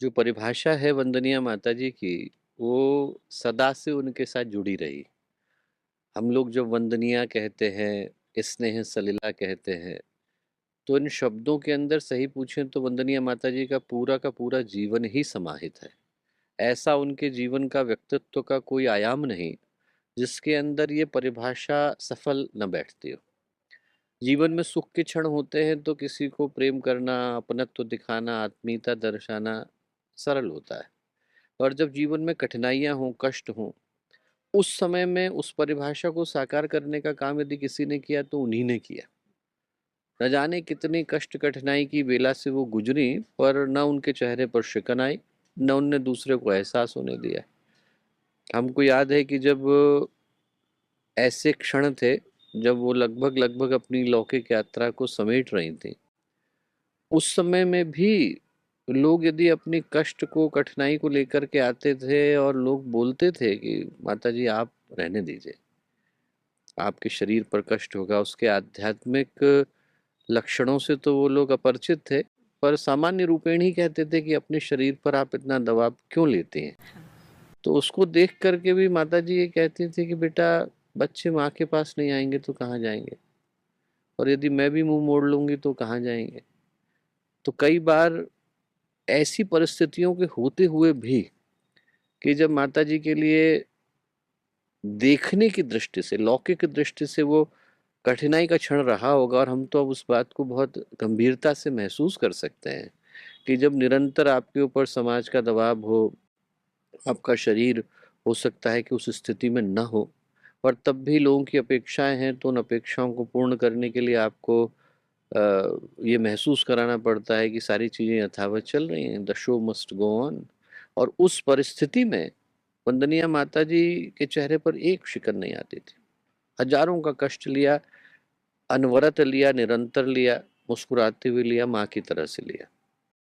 जो परिभाषा है वंदनीय माताजी की, वो सदा से उनके साथ जुड़ी रही। हम लोग जब वंदनीया कहते हैं, स्नेह सलिला कहते हैं, तो इन शब्दों के अंदर सही पूछें तो वंदनीय माताजी का पूरा जीवन ही समाहित है। ऐसा उनके जीवन का व्यक्तित्व का कोई आयाम नहीं, जिसके अंदर ये परिभाषा सफल न बैठती हो। जीवन में सुख के क्षण होते हैं तो किसी को प्रेम करना, अपनत्व दिखाना, आत्मीयता दर्शाना सरल होता है। और जब जीवन में कठिनाइयाँ हों, कष्ट हों, उस समय में उस परिभाषा को साकार करने का काम यदि किसी ने किया तो उन्हीं ने किया। न जाने कितनी कष्ट कठिनाई की बेला से वो गुजरी, पर न उनके चेहरे पर शिकन आई, न उनने दूसरे को एहसास होने दिया। हमको याद है कि जब ऐसे क्षण थे, जब वो लगभग लगभग अपनी लौकिक यात्रा को समेट रही थी, उस समय में भी लोग यदि अपनी कष्ट को, कठिनाई को लेकर के आते थे और लोग बोलते थे कि माता जी आप रहने दीजिए, आपके शरीर पर कष्ट होगा। उसके आध्यात्मिक लक्षणों से तो वो लोग अपरिचित थे, पर सामान्य रूपेण ही कहते थे कि अपने शरीर पर आप इतना दबाव क्यों लेते हैं। तो उसको देख करके भी माता जी ये कहती थी कि बेटा, बच्चे माँ के पास नहीं आएंगे तो कहाँ जाएंगे, और यदि मैं भी मुंह मोड़ लूंगी तो कहाँ जाएंगे। तो कई बार ऐसी परिस्थितियों के होते हुए भी, कि जब माताजी के लिए देखने की दृष्टि से, लौकिक दृष्टि से वो कठिनाई का क्षण रहा होगा, और हम तो अब उस बात को बहुत गंभीरता से महसूस कर सकते हैं कि जब निरंतर आपके ऊपर समाज का दबाव हो, आपका शरीर हो सकता है कि उस स्थिति में न हो, पर तब भी लोगों की अपेक्षाएं हैं, तो उन अपेक्षाओं को पूर्ण करने के लिए आपको ये महसूस कराना पड़ता है कि सारी चीज़ें यथावत चल रही हैं, the show must go on. और उस परिस्थिति में वंदनीय माताजी के चेहरे पर एक शिकन नहीं आती थी। हजारों का कष्ट लिया, अनवरत लिया, निरंतर लिया, मुस्कुराते हुए लिया, माँ की तरह से लिया।